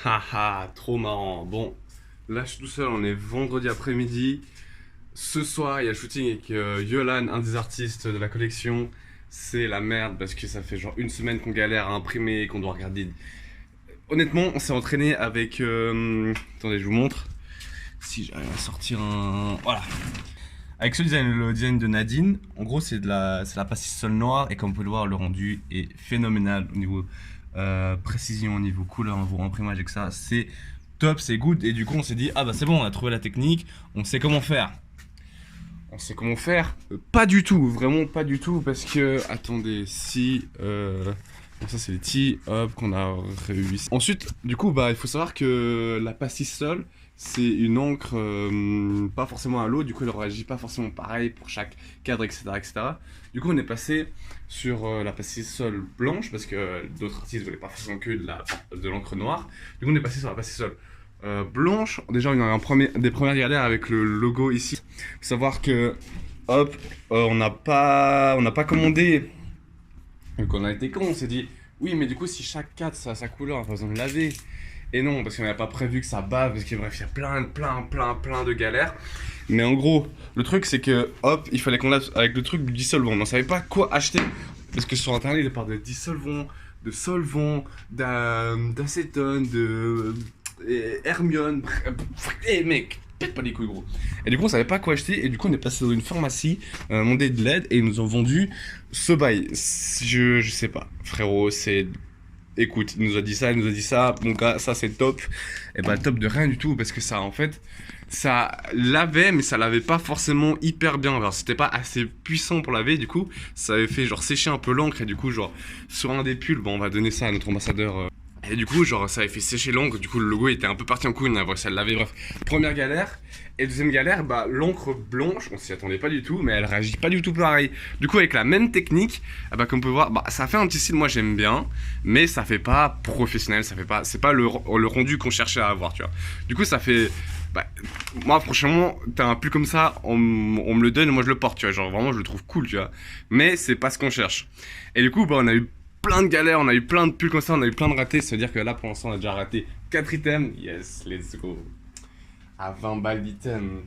Haha, trop marrant. Bon, là je suis tout seul, on est vendredi après-midi. Ce soir, il y a le shooting avec Yolan, un des artistes de la collection. C'est la merde parce que ça fait genre une semaine qu'on galère à imprimer, qu'on doit regarder. Honnêtement, on s'est entraîné avec. Attendez, je vous montre. Si j'arrive à sortir un. Voilà. Avec ce design, le design de Nadine, en gros c'est la pastille sol noire et comme vous pouvez le voir, le rendu est phénoménal au niveau précision, au niveau couleur, au niveau imprimage et que ça, c'est top, c'est good. Et du coup on s'est dit, ah bah c'est bon, on a trouvé la technique, on sait comment faire. On sait comment faire. Pas du tout, vraiment pas du tout, parce que, attendez, si... bon, ça c'est les tea hop qu'on a réussi. Ensuite, du coup, bah il faut savoir que la pastille sol, c'est une encre pas forcément à l'eau, du coup elle réagit pas forcément pareil pour chaque cadre, etc. etc. Du coup on est passé sur la pastille sol blanche, parce que d'autres artistes voulaient pas forcément que de l'encre noire. Du coup on est passé sur la pastille sol blanche. Déjà on a des premières galères avec le logo ici. Faut savoir que, hop, on n'a pas commandé. Donc on a été con, on s'est dit, oui mais du coup si chaque cadre ça a sa couleur, on a pas besoin de laver. Et non, parce qu'on n'avait pas prévu que ça bave, parce que bref, il y a plein de galères. Mais en gros, le truc c'est que, hop, il fallait qu'on lave avec le truc du dissolvant. On ne savait pas quoi acheter, parce que sur internet il parle de dissolvant, de solvant, d'acétone, de Hermione, et mec, pète pas les couilles gros. Et du coup on savait pas quoi acheter, et du coup on est passé dans une pharmacie, demandé de l'aide, et ils nous ont vendu ce bail. Je sais pas, frérot, c'est... Écoute, il nous a dit ça, mon gars, ça c'est top. Et bah top de rien du tout, parce que ça en fait, ça lavait, mais ça lavait pas forcément hyper bien. Alors c'était pas assez puissant pour laver, du coup, ça avait fait genre sécher un peu l'encre, et du coup, genre, sur un des pulls, bon, on va donner ça à notre ambassadeur. Et du coup, genre, ça avait fait sécher l'encre, du coup, le logo était un peu parti en couille, on a réussi à le laver, bref. Première galère. Et deuxième galère, bah, l'encre blanche, on s'y attendait pas du tout, mais elle réagit pas du tout pareil. Du coup, avec la même technique, bah, comme on peut voir, bah, ça fait un petit style, moi j'aime bien, mais ça fait pas professionnel, ça fait pas, c'est pas le rendu qu'on cherchait à avoir, tu vois. Du coup, ça fait, bah, moi, franchement, t'as un pull comme ça, on me le donne, moi je le porte, tu vois, genre vraiment, je le trouve cool, tu vois. Mais c'est pas ce qu'on cherche. Et du coup, bah, on a eu plein de galères, on a eu plein de pulls comme ça, on a eu plein de ratés, c'est-à-dire que là, pour l'instant, on a déjà raté 4 items. Yes, let's go. À 20 balles d'item.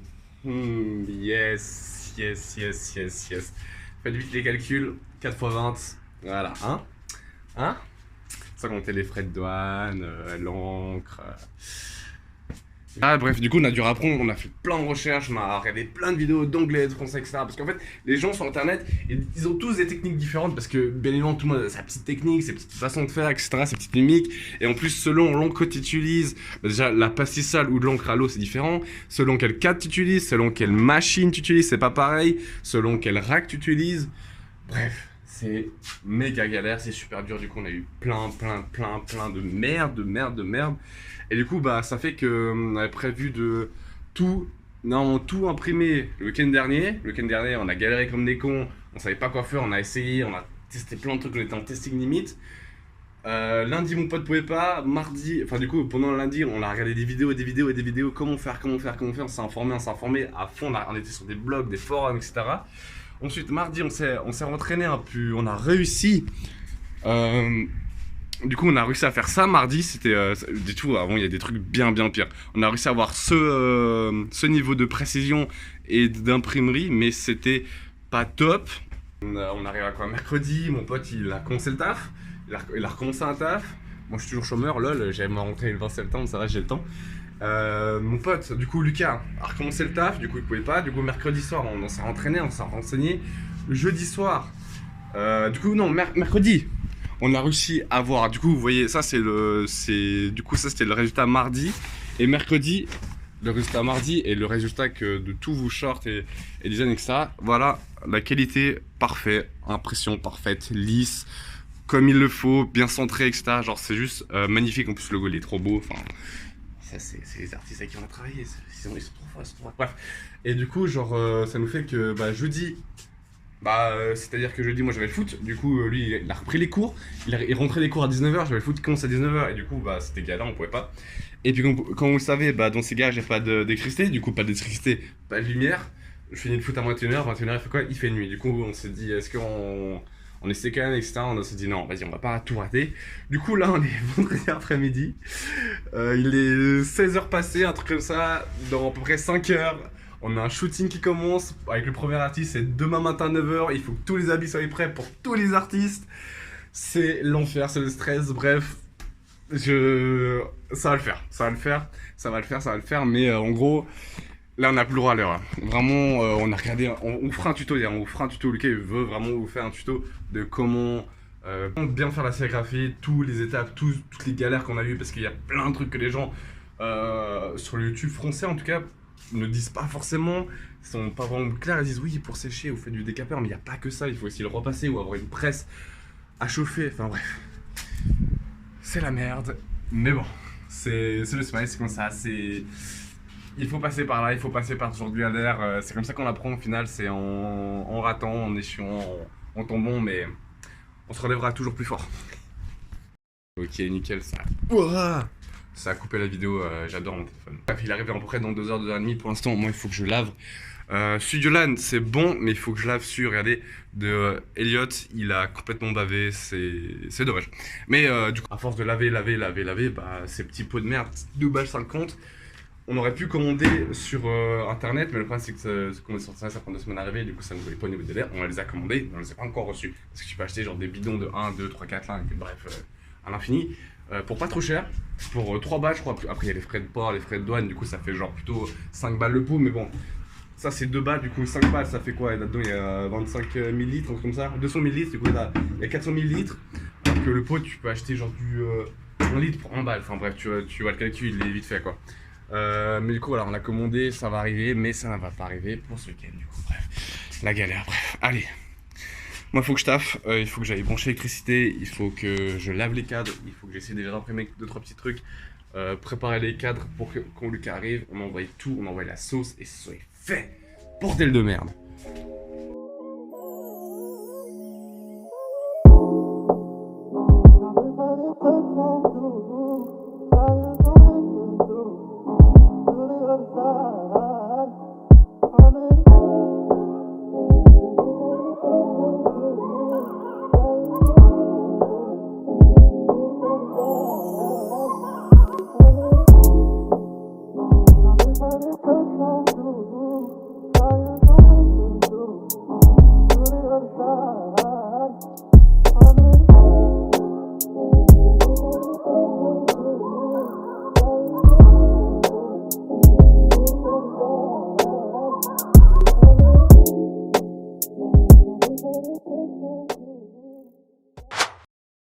Yes. Faites vite les calculs. 4 x 20. Voilà, hein. Hein. Sans compter les frais de douane, l'encre. Ah bref, du coup on a dû apprendre, on a fait plein de recherches, on a regardé plein de vidéos d'anglais, de français, etc. Parce qu'en fait, les gens sur internet, ils ont tous des techniques différentes, parce que bien évidemment tout le monde a sa petite technique, ses petites façons de faire, etc., ses petites mimiques. Et en plus, selon l'encre que tu utilises, bah déjà la pastille sale ou de l'encre à l'eau c'est différent. Selon quel cadre tu utilises, selon quelle machine tu utilises, c'est pas pareil. Selon quel rack tu utilises. Bref, c'est méga galère, c'est super dur. Du coup, on a eu plein de merde. Et du coup, bah, ça fait qu'on avait prévu de tout, non, tout imprimer le week-end dernier. Le week-end dernier, on a galéré comme des cons, on savait pas quoi faire, on a essayé, on a testé plein de trucs, on était en testing limite. Lundi, mon pote pouvait pas. Mardi, enfin, du coup, pendant le lundi, on a regardé des vidéos, comment faire. On s'est informé à fond, on était sur des blogs, des forums, etc. Ensuite, mardi, on s'est entraîné un peu, on a réussi. Du coup, on a réussi à faire ça. Mardi, c'était du tout. Avant, il y a des trucs bien pires. On a réussi à avoir ce niveau de précision et d'imprimerie, mais c'était pas top. On arrive à quoi? Mercredi, mon pote, il a commencé le taf. Il a recommencé un taf. Moi, je suis toujours chômeur, lol. J'avais ma rentrée le 20 septembre, ça va, j'ai le temps. Mon pote, du coup, Lucas, a recommencé le taf. Du coup, il pouvait pas. Du coup, mercredi soir, on s'est entraîné, on s'est renseigné. Jeudi soir, du coup, non, mercredi. On a réussi à voir. Du coup, vous voyez, ça du coup, ça c'était le résultat mardi. Et mercredi, le résultat mardi et le résultat de tous vos shorts et design, etc. Voilà, la qualité parfaite, impression parfaite, lisse, comme il le faut, bien centré, etc. Genre, c'est juste magnifique. En plus, le logo il est trop beau. Enfin, ça, c'est les artistes avec qui on a travaillé. Ils sont trop forts, ils sont trop forts. Bref. Et du coup, genre, ça nous fait que bah, jeudi. Bah, c'est-à-dire que jeudi, moi j'avais le foot, du coup, lui il a repris les cours, il rentrait les cours à 19h, j'avais le foot qui commence à 19h, et du coup, bah, c'était galère, on pouvait pas. Et puis, comme vous le savez, bah, dans ces gars, j'ai pas d'électricité, du coup, pas d'électricité, pas de lumière. Je finis le foot à 21h, 21h, il fait quoi? Il fait nuit. Du coup, on s'est dit, est-ce on essaie quand même, etc. On s'est dit, non, vas-y, on va pas tout rater. Du coup, là, on est vendredi après-midi. Il est 16h passées, un truc comme ça. Dans à peu près 5 heures, on a un shooting qui commence. Avec le premier artiste, c'est demain matin 9h. Il faut que tous les habits soient prêts pour tous les artistes. C'est l'enfer, c'est le stress. Bref, ça va le faire. Ça va le faire. Ça va le faire, ça va le faire. Mais en gros, là, on n'a plus le droit à l'heure. Vraiment, on a regardé. On fera un tuto hier. On fera un tuto. Lucas, il veut vraiment vous faire un tuto de comment bien faire la sérigraphie, toutes les étapes, toutes les galères qu'on a eues, parce qu'il y a plein de trucs que les gens sur le YouTube français en tout cas ne disent pas forcément, ils sont pas vraiment clairs, ils disent oui pour sécher vous faites du décapeur, mais il n'y a pas que ça, il faut aussi le repasser ou avoir une presse à chauffer, enfin bref, c'est la merde, mais bon, c'est le smile, c'est comme ça, il faut passer par là, il faut passer par ce genre de galère, c'est comme ça qu'on apprend au final, c'est en ratant, en échouant, en tombant, mais on se relèvera toujours plus fort. Ok, nickel, ça. Ouah, ça a coupé la vidéo, j'adore mon téléphone. Bref, il arrive à peu près dans 2h, 2h30 pour l'instant. Moi, il faut que je lave. Celui de Yolan, c'est bon, mais il faut que je lave celui, regardez, de Elliot. Il a complètement bavé, c'est dommage. Mais du coup, à force de laver, bah, ces petits pots de merde, 2,50 €. On aurait pu commander sur internet, mais le problème c'est que commander sur internet ça prend 2 semaines à arriver, du coup ça nous valait pas au niveau des délais. On les a commandés, mais on les a pas encore reçus. Parce que tu peux acheter genre des bidons de 1, 2, 3, 4, là, bref, à l'infini. Pour pas trop cher, pour 3 balles je crois. Après il y a les frais de port, les frais de douane, du coup ça fait genre plutôt 5 balles le pot, mais bon. Ça c'est 2 balles, du coup 5 balles ça fait quoi? Là-dedans il y a 25 millilitres, un truc comme ça. 200 millilitres, du coup il y a 400 millilitres. Alors que le pot tu peux acheter genre du 1 litre pour 1 balle. Enfin bref, tu vois le calcul, il est vite fait quoi. Mais du coup voilà, on a commandé, ça va arriver, mais ça ne va pas arriver pour ce week-end du coup, bref, la galère, bref, allez. Moi il faut que je taffe, il faut que j'aille brancher l'électricité, il faut que je lave les cadres, il faut que j'essaie déjà d'imprimer 2-3 petits trucs, préparer les cadres pour que quand Lucas arrive, on envoie tout, on envoie la sauce et ce soit fait, bordel de merde.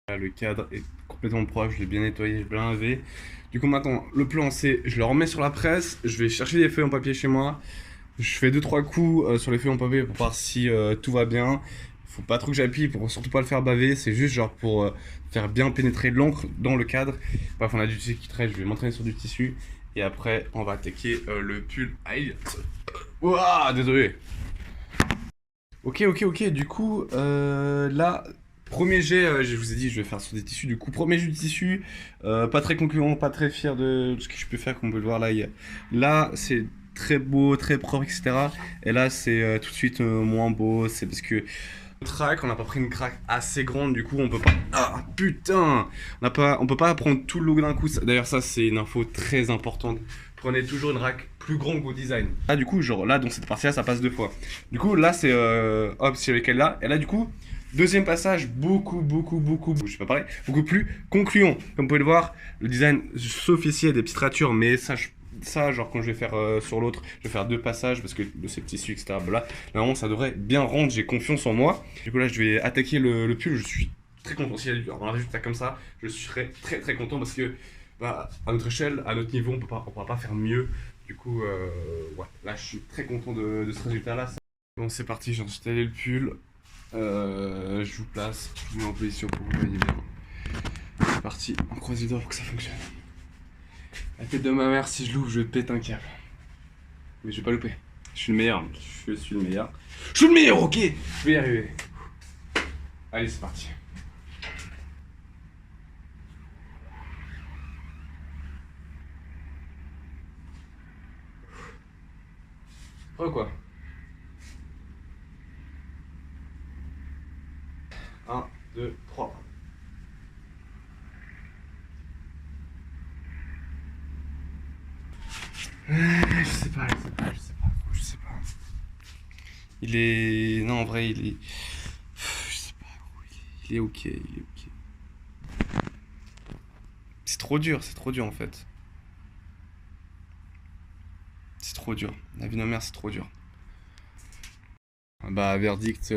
Là, le cadre est complètement propre, je l'ai bien nettoyé, je l'ai bien lavé. Du coup maintenant, le plan c'est, je le remets sur la presse, je vais chercher des feuilles en papier chez moi. Je fais 2-3 coups sur les feuilles en papier pour voir si tout va bien. Faut pas trop que j'appuie pour surtout pas le faire baver, c'est juste genre pour faire bien pénétrer l'encre dans le cadre. Bref, on a du tissu qui traîne, je vais m'entraîner sur du tissu. Et après, on va attaquer le pull. Aïe. Ouah, désolé. Ok, du coup, là, premier jet, je vous ai dit, je vais faire sur des tissus. Du coup, premier jet de tissu, pas très concluant, pas très fier de ce que je peux faire, comme on peut le voir là. Là, c'est très beau, très propre, etc. Et là, c'est tout de suite moins beau. C'est parce que track, on n'a pas pris une craque assez grande, du coup, on peut pas. Ah putain, on peut pas prendre tout le look d'un coup. D'ailleurs, ça, c'est une info très importante. Prenez toujours une rack plus grande que vos designs. Là, du coup, genre là, dans cette partie-là, ça passe 2 fois. Du coup, là, c'est hop, c'est avec elle là. Et là, du coup, deuxième passage, beaucoup, je sais pas parler, beaucoup plus concluant. Comme vous pouvez le voir, le design, sauf ici, il y a des petites ratures, mais ça, genre quand je vais faire sur l'autre, je vais faire 2 passages parce que de ces tissus, etc. Là, normalement, ça devrait bien rendre, j'ai confiance en moi. Du coup, là, je vais attaquer le pull, je suis très content. Si on a un résultat comme ça, je serai très content parce que, bah, à notre échelle, à notre niveau, on pourra pas faire mieux. Du coup, ouais, là, je suis très content de ce résultat-là. Bon, c'est parti, j'ai installé le pull. Je vous place, je vous mets en position pour que vous voyez bien. C'est parti, on croise les doigts pour que ça fonctionne. La tête de ma mère, si je l'ouvre, je vais péter un câble. Mais je vais pas louper. Je suis le meilleur. Je suis le meilleur. Je suis le meilleur, ok. Je vais y arriver. Allez, c'est parti. Quoi 1, 2, 3. Je sais pas. Il est... Non, en vrai, il est... Je sais pas, il est ok. C'est trop dur en fait. C'est trop dur. La vie de ma mère, c'est trop dur. Bah, verdict...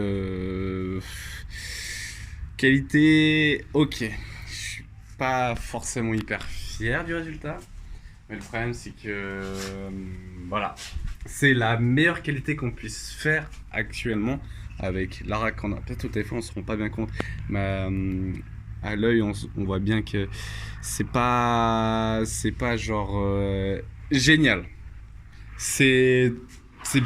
Qualité... Ok. Je suis pas forcément hyper fier du résultat. Mais le problème, c'est que... voilà. C'est la meilleure qualité qu'on puisse faire actuellement avec l'ARAC qu'on a. Peut-être au téléphone, on se rend pas bien compte. Mais à l'œil, on voit bien que c'est pas genre génial. C'est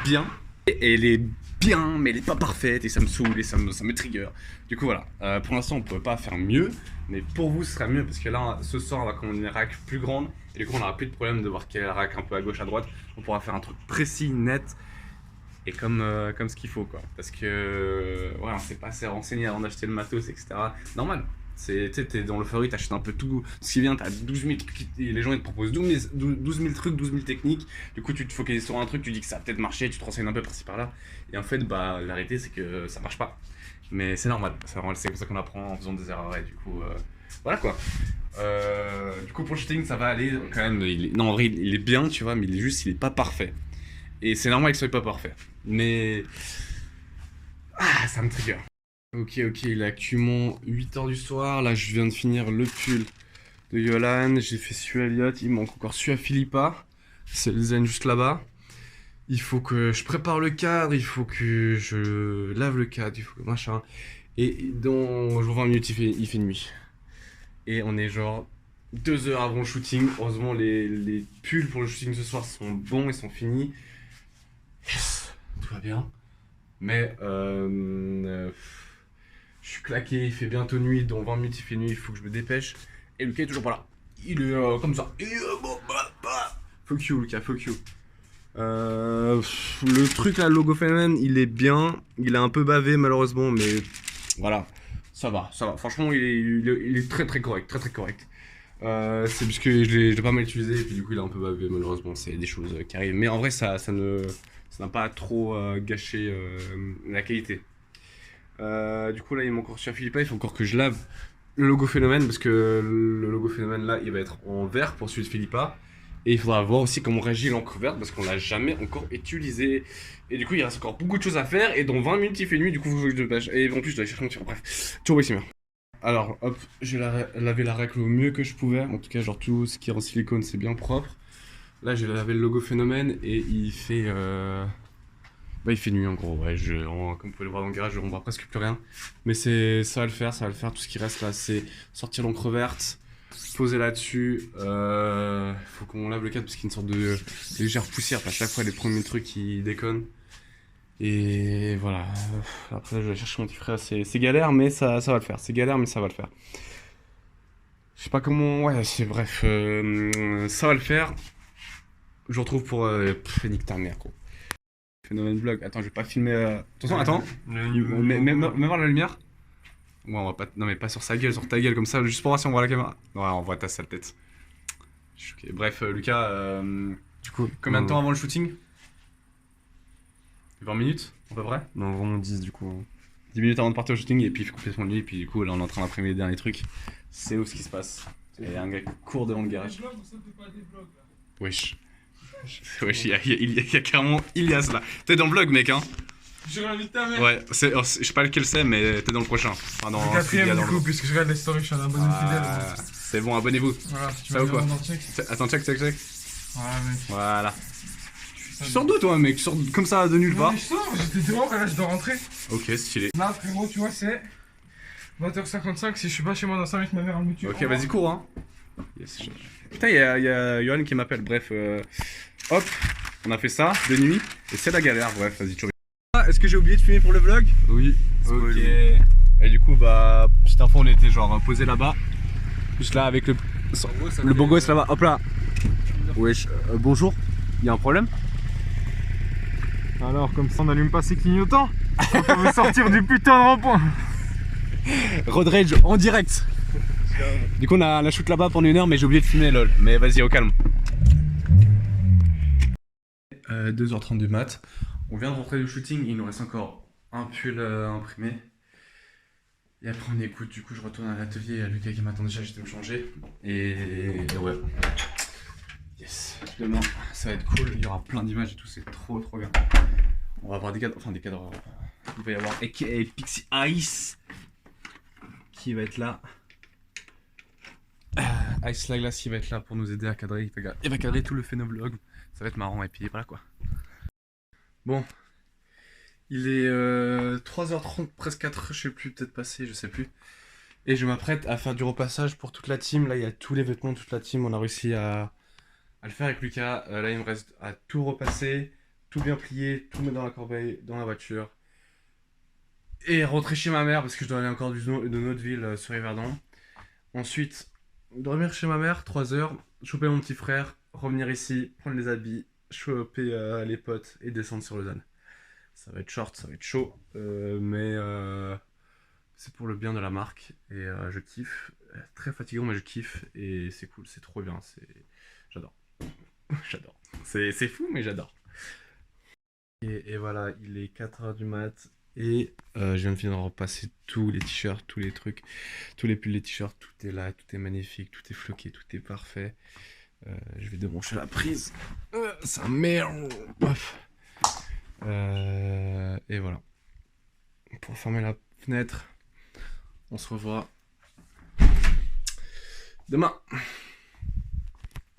bien. Et elle est bien, mais elle est pas parfaite et ça me saoule et ça me trigger. Du coup, voilà. Pour l'instant, on pouvait pas faire mieux. Mais pour vous, ce sera mieux parce que là, ce soir, on va commander une rack plus grande. Et du coup, on n'aura plus de problème de voir quelle rack un peu à gauche, à droite. On pourra faire un truc précis, net et comme ce qu'il faut, quoi. Parce que, ouais, on s'est pas assez renseigné avant d'acheter le matos, etc. Normal. Tu sais, t'es dans l'euphorie, t'achètes un peu tout ce qui vient, t'as 12 000 trucs, les gens ils te proposent 12 000 trucs, 12 000 techniques. Du coup, tu te focalises sur un truc, tu dis que ça a peut-être marché, tu te renseignes un peu par-ci par-là. Et en fait, bah, la réalité, c'est que ça marche pas. Mais c'est normal, c'est comme ça qu'on apprend en faisant des erreurs. Et du coup, voilà quoi. Du coup, pour le shooting, ça va aller quand même. Non, en vrai, il est bien, tu vois, mais il est pas parfait. Et c'est normal qu'il soit pas parfait. Mais. Ah, ça me trigger. Ok, il est actuellement 8h du soir. Là, je viens de finir le pull de Yolan. J'ai fait celui à Elliot. Il manque encore celui à Philippa. C'est le zen juste là-bas. Il faut que je prépare le cadre. Il faut que je lave le cadre. Il faut que machin. Et dans 20 minutes, il fait nuit. Et on est genre 2 heures avant le shooting. Heureusement, les pulls pour le shooting ce soir sont bons. Ils sont finis. Yes, tout va bien. Mais je suis claqué, il fait bientôt nuit, dans 20 minutes il fait nuit, il faut que je me dépêche. Et Lucas est toujours pas là. Il est comme ça. Et fuck you Lucas, fuck you. Le truc là, le logo phénomène, il est bien. Il est un peu bavé malheureusement, mais voilà, ça va. Franchement, il est très correct, très correct. C'est parce que je l'ai pas mal utilisé et puis du coup il est un peu bavé malheureusement. C'est des choses qui arrivent. Mais en vrai, ça n'a pas trop gâché la qualité. Du coup là il manque encore sur Philippa, il faut encore que je lave le logo phénomène parce que le logo phénomène là il va être en vert pour celui de Philippa et il faudra voir aussi comment réagit l'encre verte parce qu'on l'a jamais encore utilisé et du coup il reste encore beaucoup de choses à faire et dans 20 minutes il fait nuit, du coup il faut que je dépêche et en plus je dois aller chercher mon tir, bref, turbo ici. Alors hop, j'ai lavé la règle au mieux que je pouvais, en tout cas genre tout ce qui est en silicone c'est bien propre. Là j'ai lavé le logo phénomène et il fait il fait nuit en gros, ouais, comme vous pouvez le voir dans le garage, on voit presque plus rien. Mais ça va le faire, tout ce qui reste là, c'est sortir l'encre verte, poser là-dessus, faut qu'on lave le cadre parce qu'il y a une sorte de légère poussière, à chaque fois les premiers trucs qui déconnent. Et voilà, après je vais chercher mon petit frère, c'est galère mais ça va le faire, Je sais pas comment, ouais, c'est bref, ça va le faire. Je vous retrouve pour nique ta mère gros. Phénomène vlog. Attends, je vais pas filmer. Attention, attends. Mets voir la lumière. Ouais, on va pas. Non, mais pas sur sa gueule, sur ta gueule comme ça, juste pour voir si on voit la caméra. Ouais, on voit ta sale tête. Je suis choqué. Bref, Lucas, du coup, combien de temps avant le shooting? 20 minutes, à peu près? Non, vraiment 10 du coup. 10 minutes avant de partir au shooting, et puis il fait complètement nuit, et puis du coup, là, on est en train d'imprimer les derniers trucs. C'est où ce qui se passe? Il y a un gars qui court devant le garage. Wesh. Wesh, il y a carrément Ilias là. T'es dans le vlog, mec, hein? Je réinvite ta mère. Ouais, je sais pas lequel c'est, mais t'es dans le prochain. Enfin, dans le quatrième, du coup, puisque je regarde les stories, je suis un abonné fidèle. C'est bon, abonnez-vous. Voilà, si tu ça veux ou quoi? Attends, check. Voilà, mec. Voilà. Tu sors d'où, toi, mec? Tu sors comme ça de nulle part? Je sors, j'étais dehors et là, je dois rentrer. Ok, stylé. Là, frérot, tu vois, c'est 20h55. Si je suis pas chez moi dans 5 minutes, ma mère, elle me tue. Ok, vas-y, cours, hein. Yes, putain, il y a Yohan qui m'appelle. Bref, hop, on a fait ça de nuit et c'est la galère. Bref, vas-y, tu reviens. Est-ce que j'ai oublié de filmer pour le vlog? Oui. Ok. Et du coup, bah, petite info, on était genre posé là-bas. Juste là avec le beau gosse là-bas. Hop là. Wesh, bonjour. Il y a un problème? Alors, comme ça, on n'allume pas ses clignotants. On veut sortir du putain de rond-point. Road rage en direct. Du coup on a la shoot là-bas pendant 1 heure mais j'ai oublié de filmer lol. Mais vas-y au calme. 2h30 du mat. On vient de rentrer du shooting, il nous reste encore un pull imprimé. Et après on écoute, du coup je retourne à l'atelier, il y a Lucas qui m'attend déjà, j'étais me changer. Et ouais. Yes. Demain ça va être cool, il y aura plein d'images et tout, c'est trop bien. On va avoir des cadres, enfin des cadres. Il va y avoir aka Pixie Ice qui va être là. Ice la glace qui va être là pour nous aider à cadrer. Il va cadrer tout le phénovlog. Ça va être marrant et puis voilà quoi. Bon. Il est 3h30, presque 4h, je sais plus, peut-être passé, je sais plus. Et je m'apprête à faire du repassage pour toute la team. Là, il y a tous les vêtements de toute la team. On a réussi à le faire avec Lucas. Là, il me reste à tout repasser, tout bien plier, tout mettre dans la corbeille, dans la voiture. Et rentrer chez ma mère parce que je dois aller encore de notre ville sur Yverdon. Ensuite, dormir chez ma mère, 3h, choper mon petit frère, revenir ici, prendre les habits, choper les potes et descendre sur Lausanne. Ça va être short, ça va être chaud, mais c'est pour le bien de la marque et je kiffe. Très fatigant, mais je kiffe et c'est cool, c'est trop bien. J'adore. J'adore. C'est fou, mais j'adore. Et voilà, il est 4h du mat et je viens de finir de repasser tous les t-shirts, tous les trucs, tous les pulls, les t-shirts, tout est là, tout est magnifique, tout est floqué, tout est parfait. Je vais débrancher la prise. Ça merde. Et voilà. Pour fermer la fenêtre, on se revoit demain.